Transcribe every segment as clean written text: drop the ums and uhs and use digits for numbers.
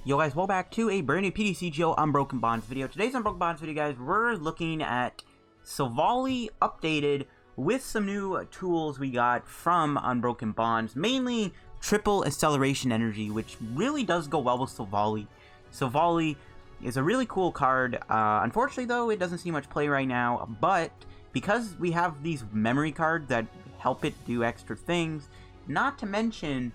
Yo guys, welcome back to a brand new PTCGO Unbroken Bonds video. Today's Unbroken Bonds video, guys, we're looking at Silvally updated with some new tools we got from Unbroken Bonds, mainly triple acceleration energy, which really does go well with Silvally. Silvally is a really cool card. Unfortunately, though, it doesn't see much play right now, but because we have these memory cards that help it do extra things, not to mention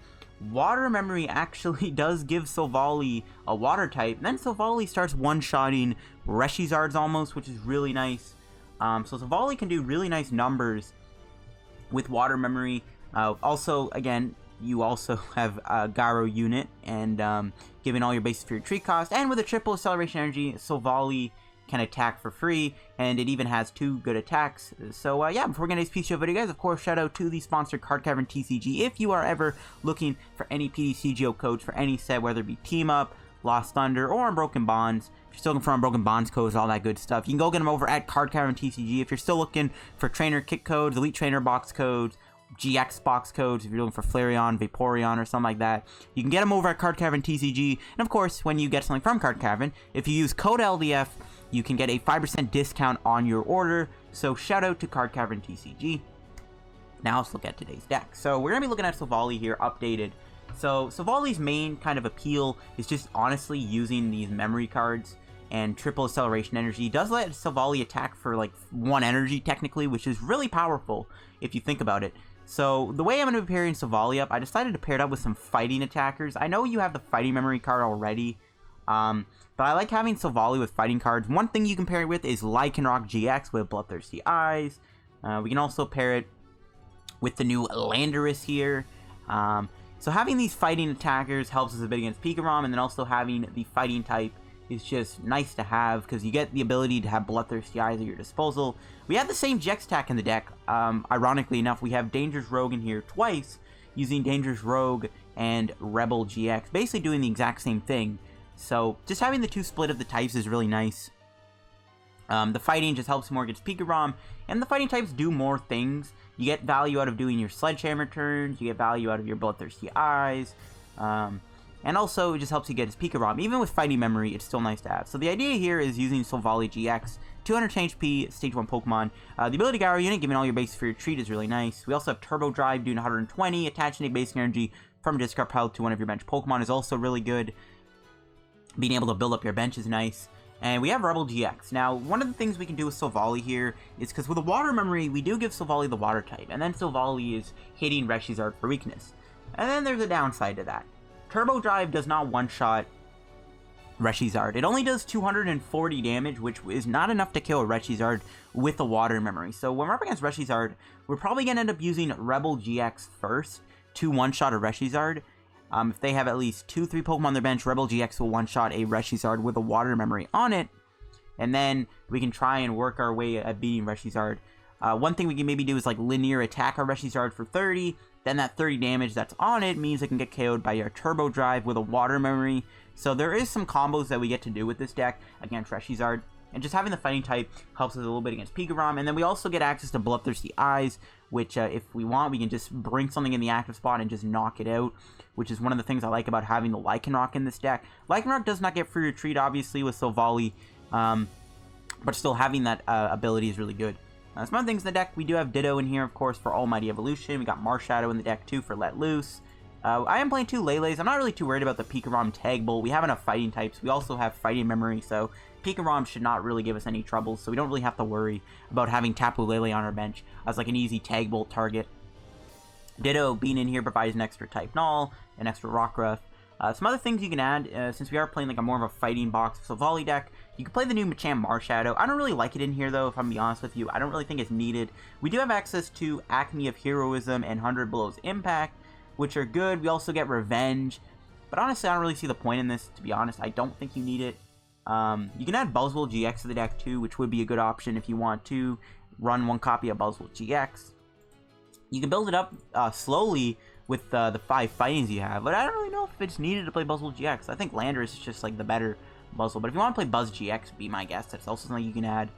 Water Memory actually does give Silvally a water type, and then Silvally starts one-shotting reshizards almost, which is really nice. So Silvally can do really nice numbers with Water Memory. Also, again, you also have a Gyro unit, and giving all your bases for your tree cost, and with a triple acceleration energy, Silvally can attack for free, and it even has 2 good attacks. So yeah, before we get into this PTCGO video, guys, of course, shout out to the sponsored card cavern TCG. If you are ever looking for any PTCGO codes for any set, whether it be Team Up, Lost Thunder, or Unbroken Bonds, if you're still looking for Unbroken Bonds codes, all that good stuff, you can go get them over at Card Cavern TCG. If you're still looking for trainer kit codes, elite trainer box codes, GX box codes, if you're looking for Flareon, Vaporeon, or something like that, you can get them over at Card Cavern TCG. And of course, when you get something from Card Cavern, if you use code LDF, you can get a 5% discount on your order. So shout out to Card Cavern TCG. Now let's look at today's deck. So we're going to be looking at Silvally here, updated. So Silvally's main kind of appeal is just honestly using these memory cards and triple acceleration energy. It does let Silvally attack for like 1 energy technically, which is really powerful if you think about it. So the way I'm going to be pairing Silvally up, I decided to pair it up with some fighting attackers. I know you have the fighting memory card already, but I like having Silvally with fighting cards. One thing you can pair it with is Lycanroc-GX with Bloodthirsty Eyes. We can also pair it with the new Landorus here. So having these fighting attackers helps us a bit against Pikarom, and then also having the fighting type is just nice to have because you get the ability to have Bloodthirsty Eyes at your disposal. We have the same GX attack in the deck. Ironically enough, we have Dangerous Rogue in here twice, using Dangerous Rogue and Rebel GX, basically doing the exact same thing. So just having the 2 split of the types is really nice. The fighting just helps more against Pikarom, and the fighting types do more things. You get value out of doing your Sledgehammer turns, you get value out of your Bloodthirsty Eyes, and also it just helps you get his Pikarom. Even with fighting memory, it's still nice to have. So the idea here is using Silvally-GX, 210 HP, Stage 1 Pokemon. The ability Gyro unit, giving all your bases for your treat, is really nice. We also have Turbo Drive, doing 120, attaching a basic energy from a discard pile to one of your bench Pokemon is also really good. Being able to build up your bench is nice. And we have Rebel GX. Now, one of the things we can do with Silvally here is because with a Water Memory, we do give Silvally the Water type, and then Silvally is hitting Reshizard for weakness. And then there's a downside to that. Turbo Drive does not one-shot Reshizard. It only does 240 damage, which is not enough to kill a Reshizard with a Water Memory. So when we're up against Reshizard, we're probably going to end up using Rebel GX first to one-shot a Reshizard. If they have at least 2-3 Pokemon on their bench, Rebel GX will one-shot a Reshizard with a Water Memory on it, and then we can try and work our way at beating Reshizard. One thing we can maybe do is like linear attack our Reshizard for 30, then that 30 damage that's on it means it can get KO'd by our Turbo Drive with a Water Memory. So there is some combos that we get to do with this deck against Reshizard, and just having the fighting type helps us a little bit against Pikarom. And then we also get access to Bloodthirsty Eyes, which if we want, we can just bring something in the active spot and just knock it out, which is one of the things I like about having the Lycanroc in this deck. Lycanroc does not get free retreat, obviously, with Silvally, but still having that ability is really good. Some other things in the deck, we do have Ditto in here, of course, for Almighty Evolution. We got Marshadow in the deck, too, for Let Loose. I am playing 2 Leles. I'm not really too worried about the Pikarom Tag Bolt. We have enough fighting types. We also have fighting memory, so Pikarom should not really give us any trouble, so we don't really have to worry about having Tapu Lele on our bench as like an easy Tag Bolt target. Ditto being in here provides an extra type Null, an extra Rockruff. Some other things you can add, since we are playing like a more of a fighting box Silvally deck, you can play the new Machamp Marshadow. I don't really like it in here though, if I'm being honest with you. I don't really think it's needed. We do have access to Acme of Heroism and 100 Below's Impact, which are good. We also get Revenge, but honestly I don't really see the point in this, to be honest. I don't think you need it. You can add Buzzwole GX to the deck too, which would be a good option if you want to run 1 copy of Buzzwole GX. You can build it up slowly with the 5 fightings you have, but I don't really know if it's needed to play Buzzwole GX. I think Landorus is just like the better Buzzwole, but if you want to play Buzz GX, be my guest. That's also something you can add.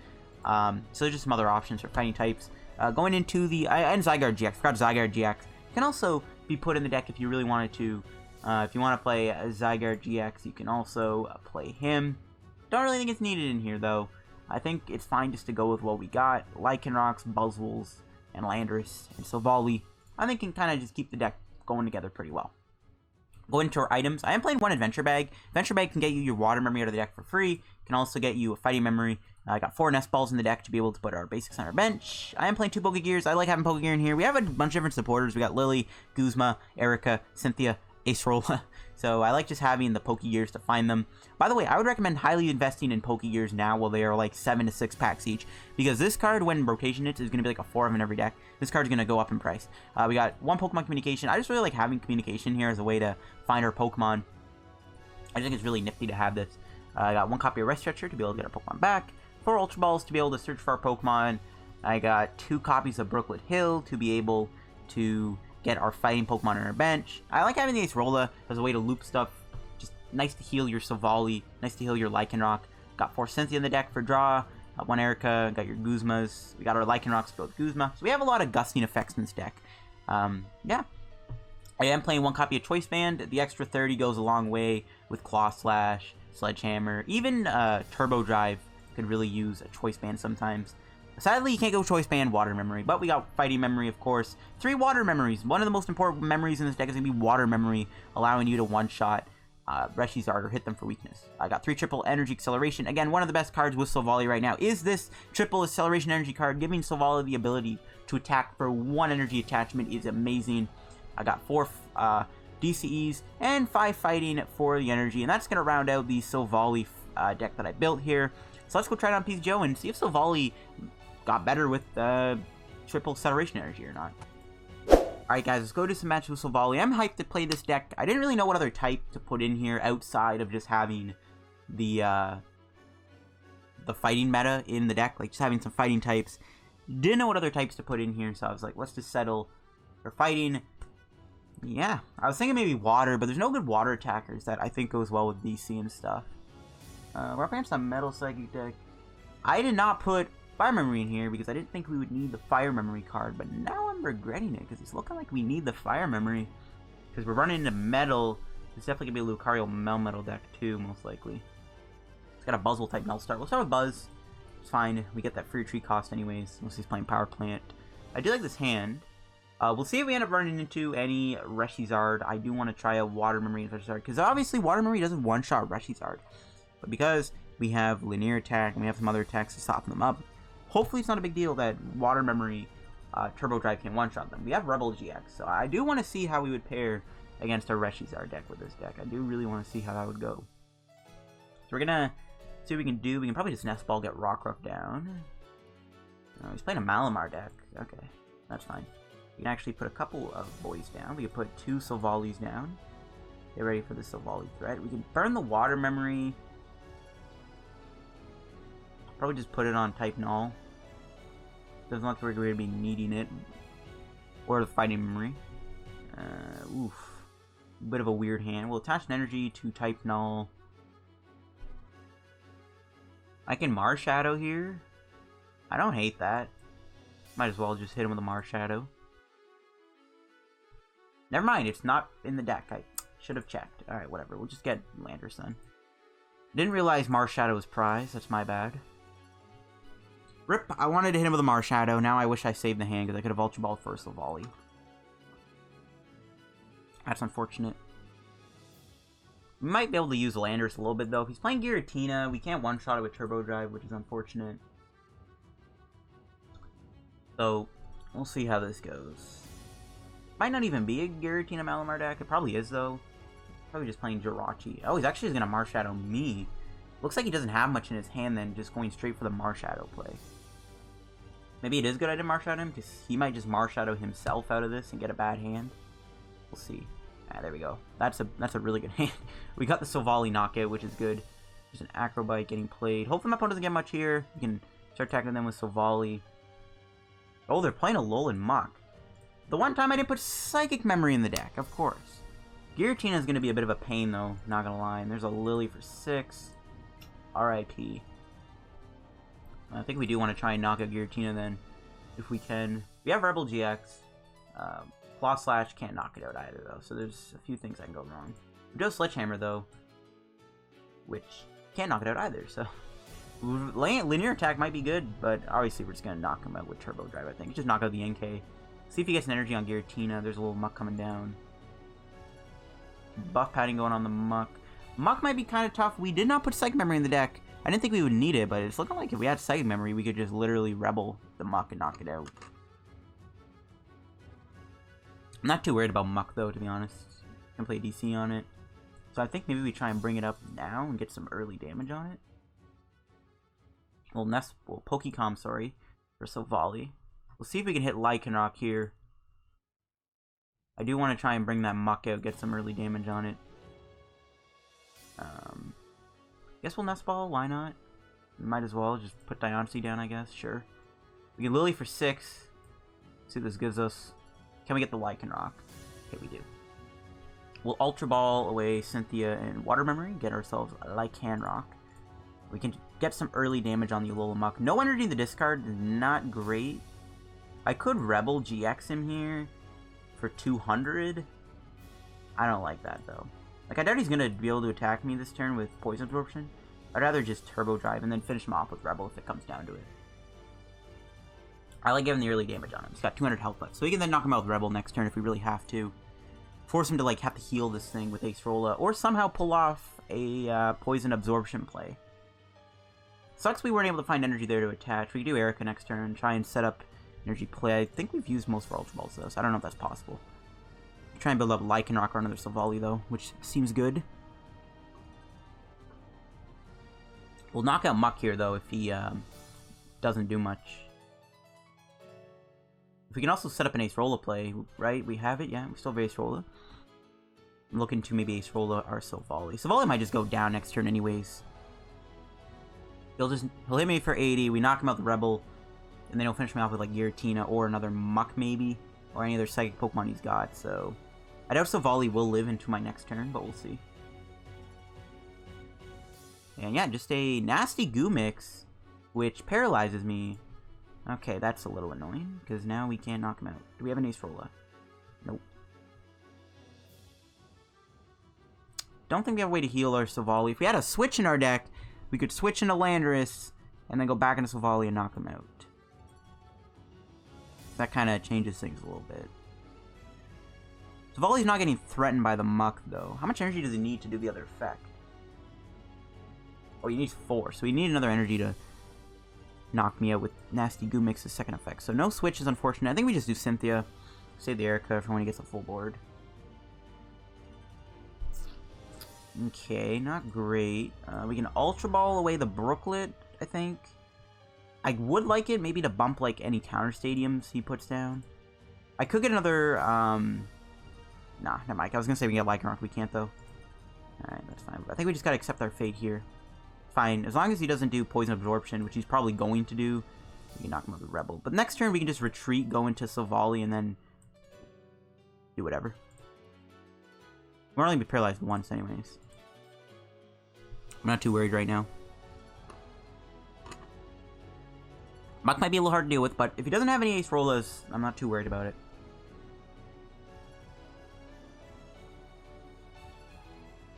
So there's just some other options for fighting types. Going into the and Zygarde GX, forgot Zygarde GX can also be put in the deck if you really wanted to. If you want to play Zygarde GX, you can also play him. Don't really think it's needed in here, though. I think it's fine just to go with what we got. Lycanrocs, Buzzwoles, and Landorus, and Silvally. I think can kind of just keep the deck going together pretty well. Go into our items. I am playing one Adventure Bag. Adventure Bag can get you your Water Memory out of the deck for free. Can also get you a Fighting Memory. I got 4 Nest Balls in the deck to be able to put our basics on our bench. I am playing 2 Pokégears. I like having Pokégear in here. We have a bunch of different supporters. We got Lillie, Guzma, Erika, Cynthia, Acerola. So I like just having the Pokégears to find them. By the way, I would recommend highly investing in Pokégears now while they are like 7 to 6 packs each. Because this card, when rotation hits, is going to be like a 4 of in every deck. This card's going to go up in price. We got 1 Pokemon Communication. I just really like having Communication here as a way to find our Pokemon. I think it's really nifty to have this. I got 1 copy of Rest Stretcher to be able to get our Pokemon back. 4 Ultra Balls to be able to search for our Pokemon. I got 2 copies of Brooklet Hill to be able to get our fighting Pokemon on our bench. I like having the Acerola as a way to loop stuff. Just nice to heal your Silvally, nice to heal your Lycanroc. Got 4 Cynthia in the deck for draw. 1 Erika, got your Guzmas. We got our Lycanrocs built Guzma. So we have a lot of gusting effects in this deck. Yeah. I am playing 1 copy of Choice Band. The extra 30 goes a long way with Claw Slash, Sledgehammer. Even Turbo Drive could really use a Choice Band sometimes. Sadly, you can't go Choice Band Water Memory, but we got Fighting Memory, of course. 3 Water Memories. One of the most important memories in this deck is going to be Water Memory, allowing you to one-shot Reshizard or hit them for weakness. I got 3 Triple Energy Acceleration. Again, one of the best cards with Silvally right now is this Triple Acceleration Energy card. Giving Silvally the ability to attack for 1 energy attachment is amazing. I got 4 DCEs and 5 Fighting for the energy, and that's going to round out the Silvally deck that I built here. So let's go try it on PTCGO and see if Silvally got better with Triple Acceleration Energy or not. Alright guys, let's go to some matches with Silvally. I'm hyped to play this deck. I didn't really know what other type to put in here outside of just having the fighting meta in the deck, like just having some fighting types. Didn't know what other types to put in here, so I was like, let's just settle for fighting. Yeah, I was thinking maybe water, but there's no good water attackers that I think goes well with DC and stuff. We're up against a Metal Psychic deck. I did not put Fire Memory in here because I didn't think we would need the Fire Memory card, but now I'm regretting it because it's looking like we need the Fire Memory because we're running into Metal. It's definitely going to be a Lucario Melmetal deck too, most likely. It's got a Buzzwole type Melt Start. We'll start with Buzz. It's fine. We get that free tree cost anyways, unless he's playing Power Plant. I do like this hand. We'll see if we end up running into any Reshizard. I do want to try a Water Memory and Reshizard because obviously Water Memory doesn't one-shot Reshizard. But because we have linear attack and we have some other attacks to soften them up, hopefully it's not a big deal that Water Memory Turbo Drive can one-shot them. We have Rebel GX, so I do want to see how we would pair against a Reshizard deck with this deck. I do really want to see how that would go. So we're going to see what we can do. We can probably just Nest Ball, get Rockruff down. Oh, he's playing a Malamar deck. Okay, that's fine. We can actually put a couple of boys down. We can put 2 Silvallis down. Get ready for the Silvally threat. We can burn the Water Memory. Probably just put it on type Null. Doesn't look like we're going to be needing it. Or the Fighting Memory. Oof. Bit of a weird hand. We'll attach an energy to type Null. I can Marshadow here. I don't hate that. Might as well just hit him with a Marshadow. Never mind, it's not in the deck. I should have checked. Alright, whatever. We'll just get Landorus then. Didn't realize Marshadow was prize. That's my bad. Rip, I wanted to hit him with a Marshadow. Now I wish I saved the hand because I could have Ultra Balled for a Silvally. That's unfortunate. We might be able to use Landorus a little bit though. If he's playing Giratina, we can't one-shot it with Turbo Drive, which is unfortunate. So, we'll see how this goes. Might not even be a Giratina Malamar deck. It probably is though. Probably just playing Jirachi. Oh, he's actually going to Marshadow me. Looks like he doesn't have much in his hand then, just going straight for the Marshadow play. Maybe it is good I didn't Marshadow him, because he might just Marshadow himself out of this and get a bad hand. We'll see. Ah, there we go. That's a really good hand. We got the Silvally knockout, which is good. There's an Acrobite getting played. Hopefully my opponent doesn't get much here. You can start attacking them with Silvally. Oh, they're playing a Alolan Muk. The one time I didn't put Psychic Memory in the deck, of course. Giratina is going to be a bit of a pain, though, not going to lie. And there's a Lillie for 6. R.I.P. I think we do want to try and knock out Giratina then, if we can. We have Rebel GX. Claw Slash can't knock it out either, though, so there's a few things that can go wrong. Just Sledgehammer, though, which can't knock it out either, so... Linear attack might be good, but obviously we're just going to knock him out with Turbo Drive, I think. Just knock out the NK. See if he gets an energy on Giratina. There's a little Muck coming down. Buff padding going on the Muck. Muck might be kind of tough. We did not put Psychic Memory in the deck. I didn't think we would need it, but it's looking like if we had Psychic Memory, we could just literally Rebel the Muck and knock it out. I'm not too worried about Muck, though, to be honest. I can play DC on it. So I think maybe we try and bring it up now and get some early damage on it. Well, Pokecom, sorry, for Silvally. We'll see if we can hit Lycanroc here. I do want to try and bring that Muck out, get some early damage on it. Guess we'll Nest Ball, why not? Might as well just put Diancie down, I guess, sure. We get Lillie for 6. See what this gives us. Can we get the Lycanroc? Okay, we do. We'll Ultra Ball away Cynthia and Water Memory, get ourselves a Lycanroc. We can get some early damage on the Alola Muck. No energy in the discard is not great. I could Rebel GX him here for 200. I don't like that, though. Like, I doubt he's going to be able to attack me this turn with Poison Absorption. I'd rather just Turbo Drive and then finish him off with Rebel if it comes down to it. I like giving the early damage on him. He's got 200 health left, so we can then knock him out with Rebel next turn if we really have to. Force him to, like, have to heal this thing with Acerola, or somehow pull off a Poison Absorption play. Sucks we weren't able to find energy there to attach. We could do Erika next turn, try and set up energy play. I think we've used most of our Ultra Balls, though, so I don't know if that's possible. Try and build up Lycanroc or another Silvally, though, which seems good. We'll knock out Muck here, though, if he doesn't do much. If we can also set up an Acerola play, right? We have it, yeah, we still have Acerola. I'm looking to maybe Acerola or Silvally. Silvally might just go down next turn anyways. He'll hit me for 80, we knock him out with Rebel, and then he'll finish me off with, like, Giratina or another Muck, maybe, or any other Psychic Pokemon he's got, so... I doubt Silvally will live into my next turn, but we'll see. And yeah, just a nasty Goo Mix, which paralyzes me. Okay, that's a little annoying, because now we can't knock him out. Do we have an Acerola? Nope. Don't think we have a way to heal our Silvally. If we had a switch in our deck, we could switch into Landorus, and then go back into Silvally and knock him out. That kind of changes things a little bit. Silvally's not getting threatened by the Muck, though. How much energy does he need to do the other effect? Oh, he needs 4, so we need another energy to knock me out with Nasty Goo Mix's second effect. So no switch is unfortunate. I think we just do Cynthia. Save the Erika for when he gets a full board. Okay, not great. We can Ultra Ball away the Brooklet, I think. I would like it maybe to bump like any counter stadiums he puts down. I could get another, nah, never mind. I was gonna say we can get Lycanroc. We can't, though. Alright, that's fine. But I think we just gotta accept our fate here. Fine. As long as he doesn't do Poison Absorption, which he's probably going to do, we can knock him out with Rebel. But next turn, we can just retreat, go into Silvally, and then do whatever. We'll only be paralyzed once, anyways. I'm not too worried right now. Muck might be a little hard to deal with, but if he doesn't have any Acerolas, I'm not too worried about it.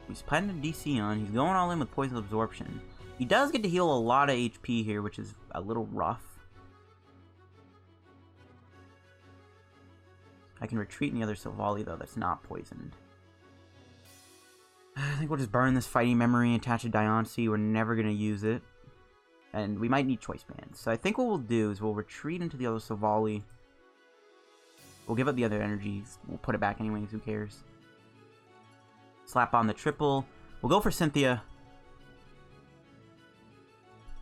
He's planning a DC on. He's going all in with Poison Absorption. He does get to heal a lot of HP here, which is a little rough. I can retreat in the other Silvally, though, that's not poisoned. I think we'll just burn this Fighting Memory and attach a Diancie. We're never going to use it. And we might need Choice Bands. So I think what we'll do is we'll retreat into the other Silvally. We'll give up the other energies. We'll put it back anyways, who cares. Slap on the triple. We'll go for Cynthia.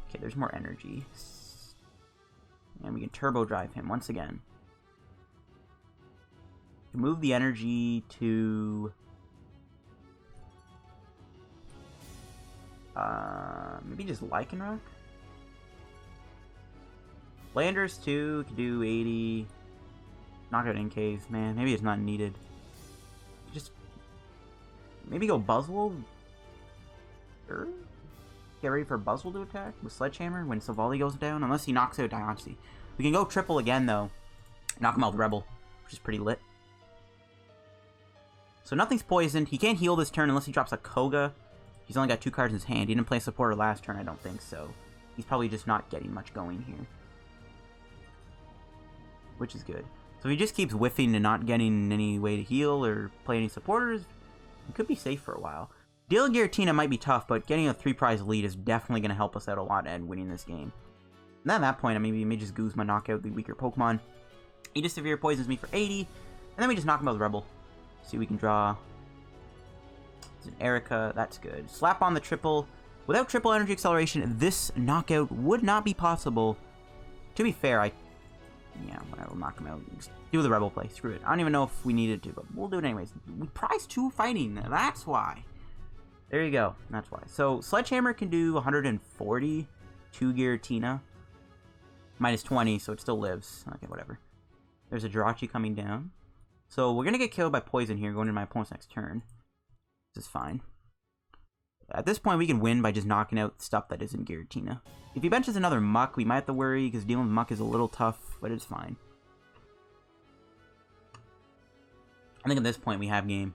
Okay, there's more energy. And we can Turbo Drive him once again. Move the energy to... maybe just Lycanroc? Landorus too, could do 80. Knock out NKs, man. Maybe it's not needed. Just maybe go Buzzwole. Sure. Get ready for Buzzwole to attack with Sledgehammer when Silvally goes down, unless he knocks out Diancie. We can go triple again though. Knock him out with Rebel, which is pretty lit. So nothing's poisoned. He can't heal this turn unless he drops a Koga. He's only got 2 cards in his hand. He didn't play a supporter last turn, I don't think, so he's probably just not getting much going here. Which is good. So if he just keeps whiffing and not getting any way to heal or play any supporters, he could be safe for a while. Dealing Giratina might be tough, but getting a 3-prize lead is definitely going to help us out a lot and winning this game. And at that point, I mean, we may just Guzma knock out the weaker Pokemon. He just severe poisons me for 80, and then we just knock him out with Rebel. See, we can draw... It's an Erika, that's good. Slap on the triple. Without triple energy acceleration, this knockout would not be possible. To be fair, yeah, I will knock him out. Just do the Rebel play. Screw it. I don't even know if we needed to, but we'll do it anyways. We prize 2 fighting. That's why. There you go. That's why. So, Sledgehammer can do 140. 2 Giratina. Minus 20, so it still lives. Okay, whatever. There's a Jirachi coming down. So, we're going to get killed by poison here going into my opponent's next turn. This is fine. At this point, we can win by just knocking out stuff that isn't Giratina. If he benches another Muck, we might have to worry, because dealing with Muck is a little tough, but it's fine. I think at this point, we have game.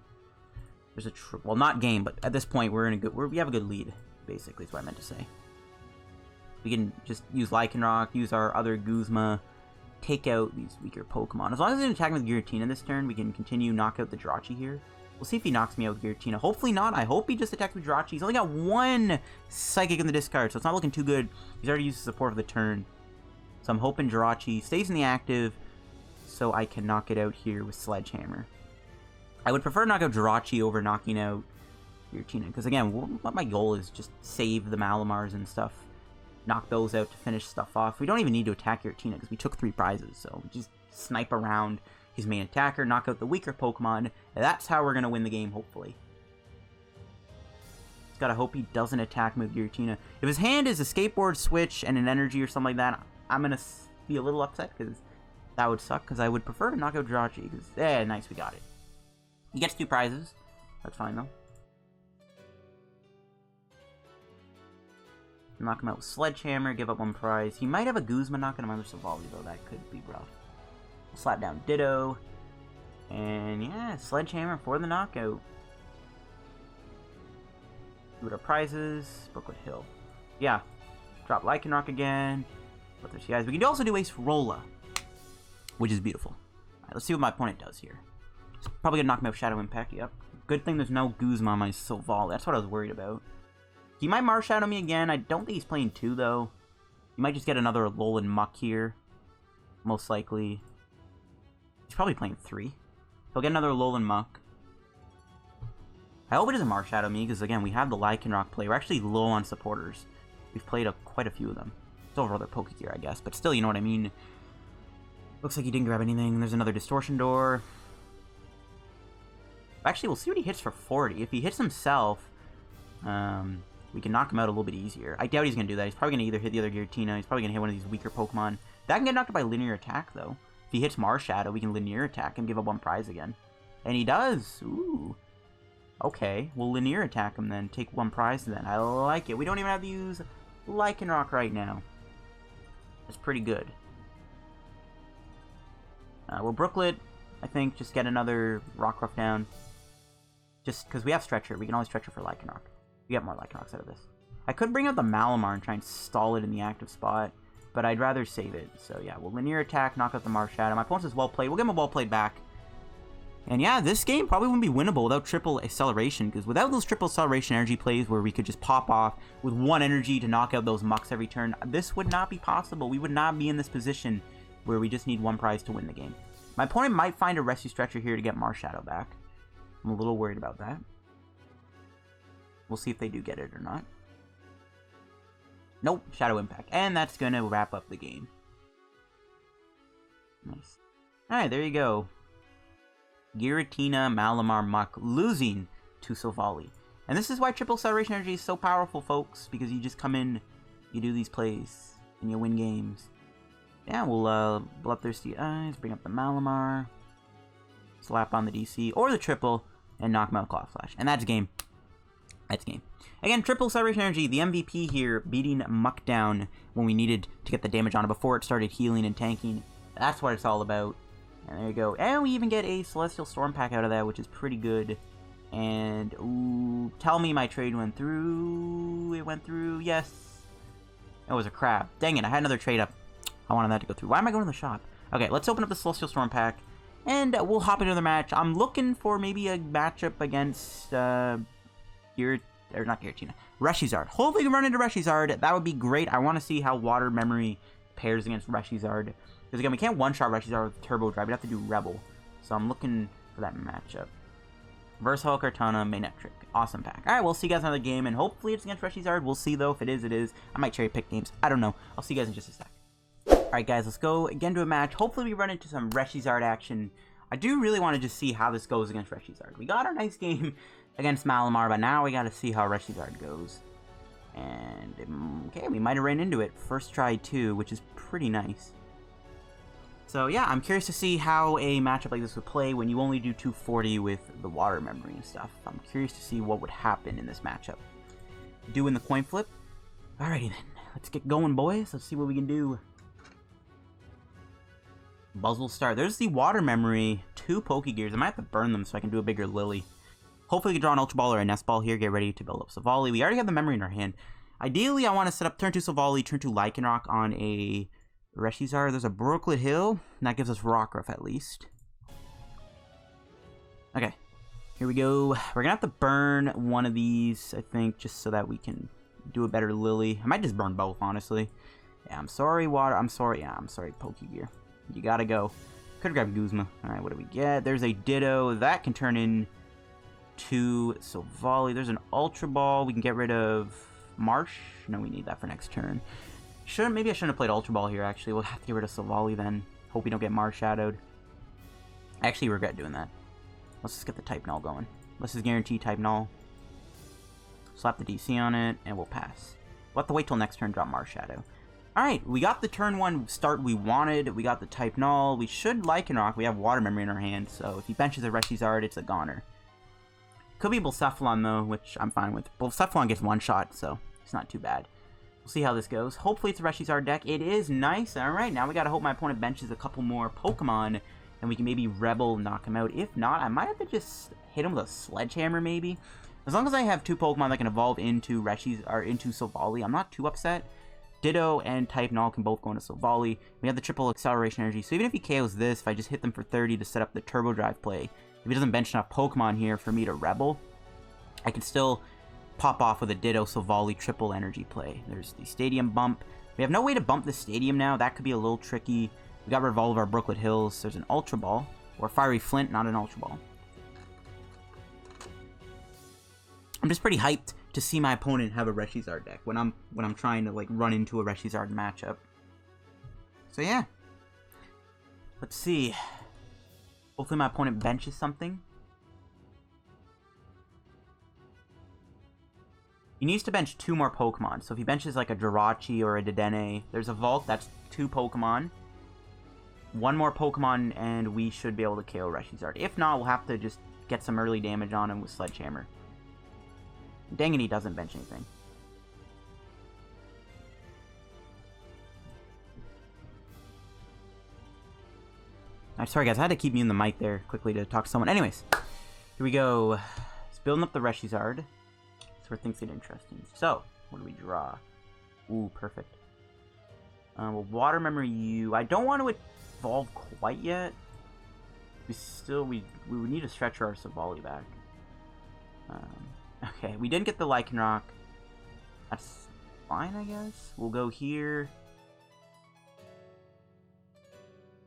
There's a well, not game, but at this point, we're in a good. We have a good lead. Basically, is what I meant to say. We can just use Lycanroc, use our other Guzma, take out these weaker Pokemon. As long as he doesn't attack with Giratina this turn, we can continue knock out the Jirachi here. We'll see if he knocks me out with Giratina. Hopefully not. I hope he just attacks with Jirachi. He's only got 1 Psychic in the discard, so it's not looking too good. He's already used the support of the turn. So I'm hoping Jirachi stays in the active so I can knock it out here with Sledgehammer. I would prefer to knock out Jirachi over knocking out Giratina, because again, what my goal is just save the Malamars and stuff. Knock those out to finish stuff off. We don't even need to attack Giratina because we took 3 prizes, so just snipe around his main attacker, knock out the weaker Pokemon. That's how we're going to win the game, hopefully. Just gotta hope he doesn't attack me with Giratina. If his hand is a skateboard switch and an energy or something like that, I'm going to be a little upset because that would suck, because I would prefer to knock out Jirachi. Because, nice, we got it. He gets 2 prizes. That's fine, though. Knock him out with Sledgehammer, give up 1 prize. He might have a Guzma knocking him out with Silvally, though. That could be rough. Slap down Ditto. And yeah, Sledgehammer for the knockout. Do our prizes. Brooklet Hill. Yeah. Drop Lycanroc again. But there's guys. We can also do Acerola, which is beautiful. Alright, let's see what my opponent does here. He's probably gonna knock me out with Shadow Impact. Yep. Good thing there's no Guzma on my Silvally. That's what I was worried about. He might Marshadow me again. I don't think he's playing 2, though. He might just get another Alolan Muck here. Most likely. He's probably playing 3. He'll get another Alolan Muck. I hope it doesn't Marshadow me, because again, we have the Lycanroc play. We're actually low on supporters. We've played quite a few of them. It's over other Pokégear, I guess. But still, you know what I mean. Looks like he didn't grab anything. There's another Distortion Door. Actually, we'll see what he hits for 40. If he hits himself, we can knock him out a little bit easier. I doubt he's going to do that. He's probably going to either hit the other Giratina. He's probably going to hit one of these weaker Pokemon. That can get knocked out by linear attack, though. If he hits Marshadow, we can linear attack and give up 1 prize again. And he does. Ooh. Okay. We'll linear attack him then. Take 1 prize then. I like it. We don't even have to use Lycanroc right now. That's pretty good. We'll Brooklet, I think, just get another Rockruff down. Just because we have Stretcher. We can always Stretcher for Lycanroc. We get more Lycanrocs out of this. I could bring out the Malamar and try and stall it in the active spot, but I'd rather save it. So yeah, we'll linear attack, knock out the Marshadow. My opponent is well played. We'll give him a well played back. And yeah, this game probably wouldn't be winnable without triple acceleration, because without those triple acceleration energy plays where we could just pop off with 1 energy to knock out those Mucks every turn, this would not be possible. We would not be in this position where we just need 1 prize to win the game. My opponent might find a Rescue Stretcher here to get Marshadow back. I'm a little worried about that. We'll see if they do get it or not. Nope, Shadow Impact. And that's going to wrap up the game. Nice. Alright, there you go. Giratina, Malamar, Muck losing to Silvally. And this is why triple acceleration energy is so powerful, folks. Because you just come in, you do these plays, and you win games. Yeah, we'll Bloodthirsty Eyes, bring up the Malamar. Slap on the DC, or the triple, and knock him out with Claw Flash. And that's game. That's game. Again, triple acceleration energy, the MVP here, beating Muck down when we needed to get the damage on it before it started healing and tanking. That's what it's all about. And there you go. And we even get a Celestial Storm pack out of that, which is pretty good. And, ooh, tell me my trade went through. It went through, yes. It was a crab. Dang it, I had another trade up. I wanted that to go through. Why am I going to the shop? Okay, let's open up the Celestial Storm pack. And we'll hop into the match. I'm looking for maybe a matchup against, not Giratina, Reshizard. Hopefully we can run into Reshizard. That would be great. I want to see how Water Memory pairs against Reshizard. Because again, we can't one-shot Reshizard with Turbo Drive. We'd have to do Rebel. So I'm looking for that matchup. Versatile Kartana, Manectric. Awesome pack. Alright, we'll see you guys in another game. And hopefully it's against Reshizard. We'll see though. If it is, it is. I might cherry pick games. I don't know. I'll see you guys in just a sec. Alright guys, let's go again to a match. Hopefully we run into some Reshizard action. I do really want to just see how this goes against Reshizard. We got our nice game against Malamar, but now we got to see how Reshizard goes. And, okay, we might have ran into it. First try too, which is pretty nice. So yeah, I'm curious to see how a matchup like this would play when you only do 240 with the Water Memory and stuff. I'm curious to see what would happen in this matchup. Doing the coin flip. Alrighty then, let's get going boys. Let's see what we can do. Buzzwole start. There's the Water Memory, 2 Pokégears. I might have to burn them so I can do a bigger Lillie. Hopefully we can draw an Ultra Ball or a Nest Ball here. Get ready to build up Silvally. We already have the Memory in our hand. Ideally, I want to set up turn 2 Silvally, turn 2 Lycanroc on a Reshizard. There's a Brooklet Hill. And that gives us Rockruff at least. Okay. Here we go. We're going to have to burn one of these, I think, just so that we can do a better Lillie. I might just burn both, honestly. Yeah, I'm sorry, Water. I'm sorry. Yeah, I'm sorry, Pokégear. You gotta go. Could've grabbed Guzma. Alright, what do we get? There's a Ditto. That can turn in to Silvally. There's an Ultra Ball. We can get rid of Marsh. No, we need that for next turn. Maybe I shouldn't have played Ultra Ball here, actually. We'll have to get rid of Silvally then. Hope we don't get Marshadowed. I actually regret doing that. Let's just get the Type Null going. Let's just guarantee Type Null. Slap the DC on it, and we'll pass. We'll have to wait till next turn, drop Marshadow. Alright, we got the turn 1 start we wanted. We got the Type Null. We should Lycanroc. We have Water Memory in our hand, so if he benches a Reshizard, it's a goner. Could be Bullcephalon, though, which I'm fine with. Bullcephalon gets one shot, so it's not too bad. We'll see how this goes. Hopefully it's a Reshizard deck. It is nice. Alright, now we gotta hope my opponent benches a couple more Pokemon, and we can maybe Rebel, knock him out. If not, I might have to just hit him with a Sledgehammer, maybe. As long as I have 2 Pokemon that can evolve into into Silvally, I'm not too upset. Ditto and Type Null can both go into Silvally. We have the triple acceleration energy, so even if he KOs this, if I just hit them for 30 to set up the Turbo Drive play, if he doesn't bench enough Pokemon here for me to Rebel, I can still pop off with a Ditto Silvally triple energy play. There's the Stadium Bump. We have no way to bump the Stadium now. That could be a little tricky. We got rid of all of our Brooklet Hills. There's an Ultra Ball, or Fiery Flint, not an Ultra Ball. I'm just pretty hyped to see my opponent have a Reshizard deck when I'm trying to like run into a Reshizard matchup. So yeah. Let's see. Hopefully my opponent benches something. He needs to bench 2 more Pokemon. So if he benches like a Jirachi or a Dedenne, there's a Vault, that's 2 Pokemon. 1 more Pokemon and we should be able to KO Reshizard. If not, we'll have to just get some early damage on him with Sledgehammer. Dang it, he doesn't bench anything. I'm sorry guys, I had to keep muting the mic there quickly to talk to someone. Anyways, here we go. It's building up the Reshizard. That's where things get interesting. So, what do we draw? Ooh, perfect. Well, Water Memory U. I don't want to evolve quite yet. We would need to stretch our Silvally back. Okay, we didn't get the Lycanroc. That's fine, I guess. We'll go here.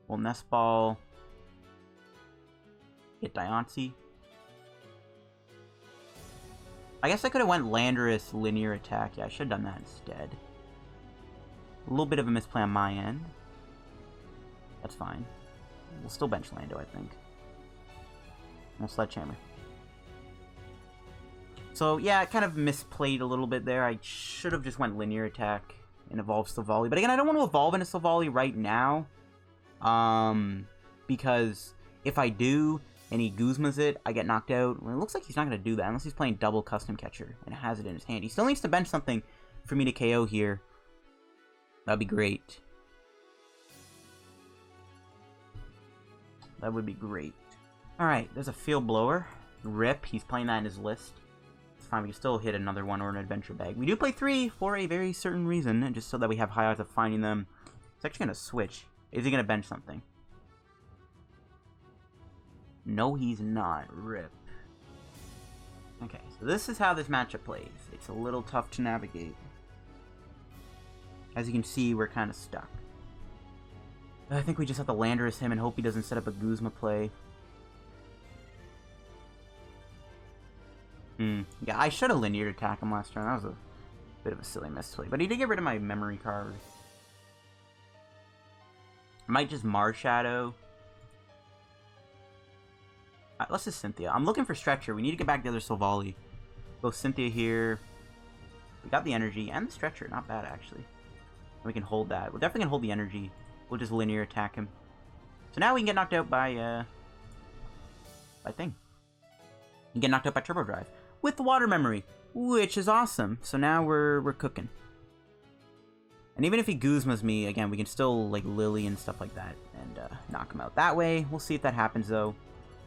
We'll Nest Ball. Get Diancie. I guess I could have went Landorus Linear Attack. Yeah, I should have done that instead. A little bit of a misplay on my end. That's fine. We'll still bench Lando, I think. And we'll Sledgehammer. So, yeah, I kind of misplayed a little bit there. I should have just went Linear Attack and evolved Silvally. But again, I don't want to evolve into Silvally right now. Because if I do, and he Guzmas it, I get knocked out. Well, it looks like he's not going to do that, unless he's playing double Custom Catcher and has it in his hand. He still needs to bench something for me to KO here. That'd be great. That would be great. Alright, there's a Field Blower. Rip, he's playing that in his list. It's fine, we can still hit another one or an Adventure Bag. We do play 3 for a very certain reason, and just so that we have high odds of finding them. It's actually going to switch. Is he going to bench something? No, he's not. Rip. Okay, so this is how this matchup plays. It's a little tough to navigate. As you can see, we're kind of stuck. I think we just have to Landorus him and hope he doesn't set up a Guzma play. Yeah, I should have linear attack him last turn. That was a bit of a silly misplay. But he did get rid of my memory card. I might just Marshadow. Let's just Cynthia. I'm looking for Stretcher. We need to get back the other Silvally. Go Cynthia here. We got the energy and the Stretcher. Not bad, actually. And we can hold that. We're definitely going to hold the energy. We'll just linear attack him. So now we can get knocked out by Thing. You can get knocked out by Turbo Drive. With the Water Memory, which is awesome. So now we're cooking. And even if he Guzmas me, again, we can still, like, Lillie and stuff like that. And knock him out that way. We'll see if that happens, though.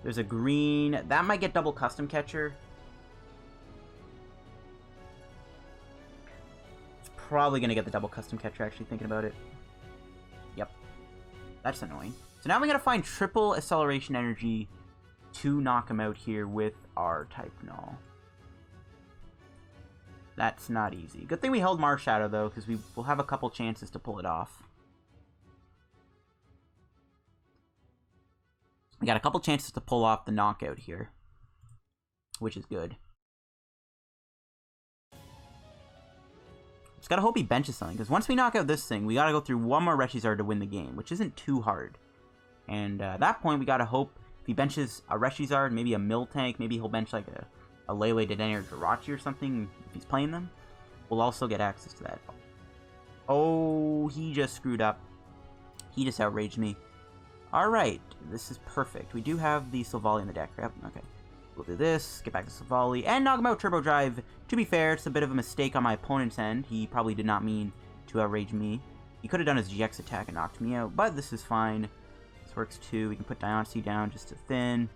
There's a green. That might get double Custom Catcher. It's probably going to get the double Custom Catcher, actually, thinking about it. Yep. That's annoying. So now we got to find triple Acceleration Energy to knock him out here with our type Null. That's not easy. Good thing we held Marshadow, though, because we will have a couple chances to pull it off. We got a couple chances to pull off the knockout here, which is good. Just gotta hope he benches something, because once we knock out this thing, we gotta go through one more reshizard to win the game, which isn't too hard. And at that point, we gotta hope if he benches a reshizard, maybe a Miltank, maybe he'll bench like a Lele, Dedenne, or Jirachi or something if he's playing them. We'll also get access to that. Oh, he just screwed up. He just outraged me. Alright, this is perfect. We do have the Silvally in the deck. Yep, okay. We'll do this, get back to Silvally, and knock him out Turbo Drive. To be fair, it's a bit of a mistake on my opponent's end. He probably did not mean to outrage me. He could have done his GX attack and knocked me out, but this is fine. This works too. We can put Diancie down just to thin.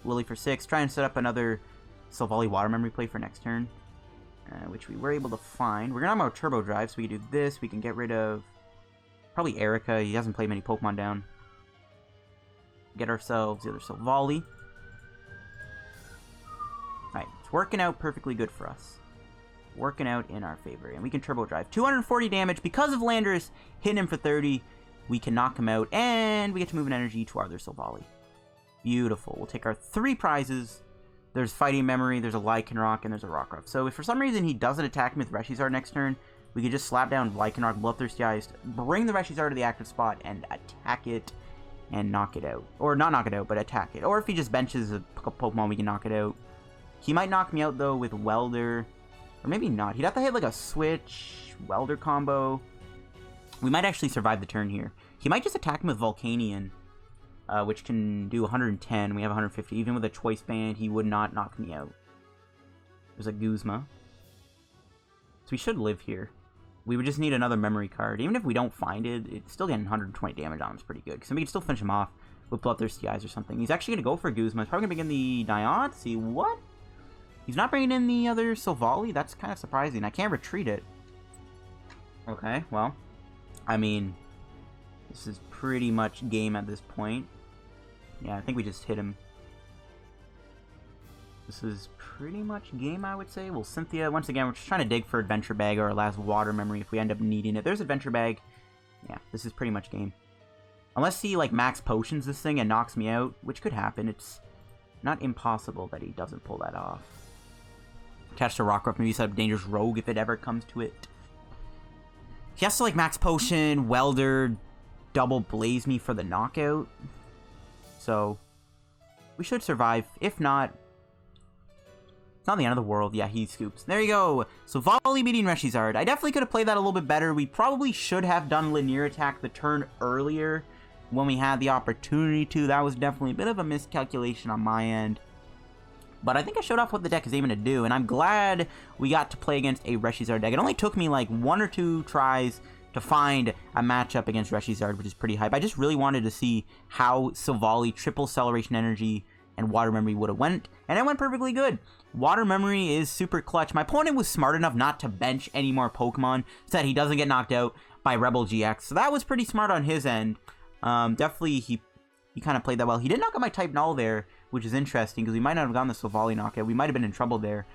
Lillie for 6. Try and set up another Silvally Water Memory play for next turn, which we were able to find. We're going to have our Turbo Drive, so we can do this. We can get rid of probably Erika. He hasn't played many Pokemon down. Get ourselves the other Silvally. Alright, it's working out perfectly good for us. Working out in our favor. And we can Turbo Drive. 240 damage because of Landorus hitting him for 30. We can knock him out, and we get to move an energy to our other Silvally. Beautiful. We'll take our 3 prizes. There's Fighting Memory, there's a Lycanroc, and there's a Rockruff. So if for some reason he doesn't attack me with Reshizard next turn, we could just slap down Lycanroc, Bloodthirsty Eyes, bring the Reshizard to the active spot, and attack it, and knock it out. Or not knock it out, but attack it. Or if he just benches a Pokemon, we can knock it out. He might knock me out, though, with Welder. Or maybe not. He'd have to hit, like, a Switch, Welder combo. We might actually survive the turn here. He might just attack me with Volcanion, which can do 110. We have 150. Even with a Choice Band, he would not knock me out. There's a Guzma. So we should live here. We would just need another memory card. Even if we don't find it, it's still getting 120 damage on him. It's pretty good. Because we can still finish him off with Bloodthirsty Eyes or something. He's actually going to go for Guzma. He's probably going to bring in the Diancie. What? He's not bringing in the other Silvally? That's kind of surprising. I can't retreat it. Okay, well. I mean, this is pretty much game at this point. Yeah, I think we just hit him. This is pretty much game, I would say. Well, Cynthia, once again, we're just trying to dig for Adventure Bag or our last Water Memory if we end up needing it. There's Adventure Bag. Yeah, this is pretty much game. Unless he, like, max potions this thing and knocks me out, which could happen. It's not impossible that he doesn't pull that off. Attached to Rockruff, maybe set up Dangerous Rogue if it ever comes to it. He has to, like, max potion, Welder, double blaze me for the knockout. So, we should survive. If not, it's not the end of the world. Yeah, he scoops. There you go. So, Volley beating Reshizard. I definitely could have played that a little bit better. We probably should have done linear attack the turn earlier when we had the opportunity to. That was definitely a bit of a miscalculation on my end. But I think I showed off what the deck is aiming to do, and I'm glad we got to play against a Reshizard deck. It only took me like 1 or 2 tries to find a matchup against reshizard, which is pretty hype. I just really wanted to see how Silvally triple acceleration energy and Water Memory would have went, and it went perfectly good. Water Memory is super clutch. My opponent was smart enough not to bench any more Pokemon so that he doesn't get knocked out by Rebel GX, so that was pretty smart on his end. Definitely, he kind of played that well. He did knock out my type Null there, which is interesting, because we might not have gotten the Silvally knockout. We might have been in trouble there.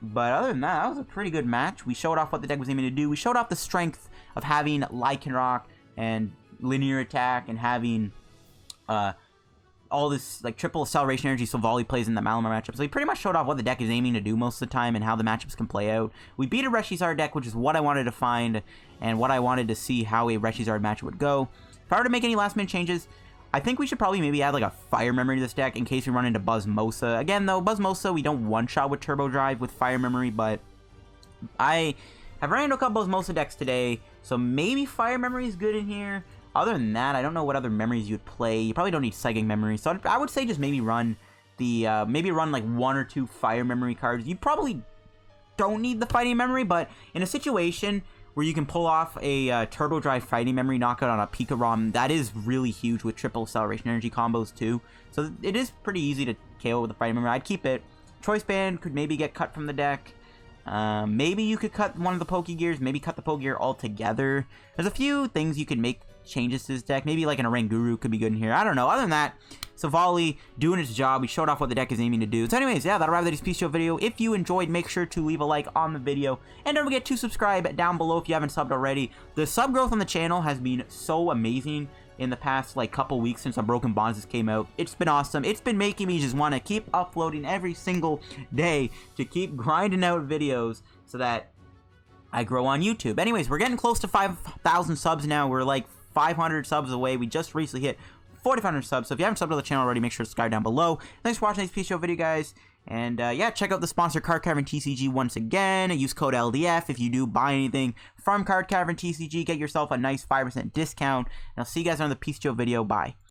But other than that was a pretty good match. We showed off what the deck was aiming to do. We showed off the strength of having Lycanroc and linear attack and having all this like triple acceleration energy Silvally plays in the Malamar matchup. So we pretty much showed off what the deck is aiming to do most of the time and how the matchups can play out. We beat a reshizard deck, which is what I wanted to find and what I wanted to see how a reshizard match would go. If I were to make any last minute changes, I think we should probably maybe add like a Fire Memory to this deck in case we run into Buzzmosa. Again though, Buzzmosa we don't one-shot with Turbo Drive with Fire Memory, but I have run into a couple Buzzmosa decks today, so maybe Fire Memory is good in here. Other than that, I don't know what other memories you'd play. You probably don't need Psychic Memory, so I would say just maybe run the maybe run like 1 or 2 Fire Memory cards. You probably don't need the Fighting Memory, but in a situation where you can pull off a Turbo Drive Fighting Memory knockout on a Pika ROM, that is really huge with triple acceleration energy combos too. So it is pretty easy to KO with the Fighting Memory. I'd keep it. Choice Band could maybe get cut from the deck. Maybe you could cut one of the Pokégears, maybe cut the Pokégear altogether. There's a few things you could make changes to this deck. Maybe like an Oranguru could be good in here. I don't know. Other than that, Silvally doing its job. We showed off what the deck is aiming to do. So anyways, yeah, that'll wrap this PTCGO video. If you enjoyed, make sure to leave a like on the video. And don't forget to subscribe down below if you haven't subbed already. The sub growth on the channel has been so amazing in the past like couple weeks since Unbroken Bonds came out. It's been awesome. It's been making me just want to keep uploading every single day to keep grinding out videos so that I grow on YouTube. Anyways, we're getting close to 5,000 subs now. We're like 500 subs away. We just recently hit 4,500 subs. So if you haven't subbed to the channel already, make sure to subscribe down below. Thanks for watching this PTCGO video, guys. And yeah, check out the sponsor Card Cavern TCG once again. Use code LDF if you do buy anything from Card Cavern TCG. Get yourself a nice 5% discount. And I'll see you guys on the PTCGO video. Bye.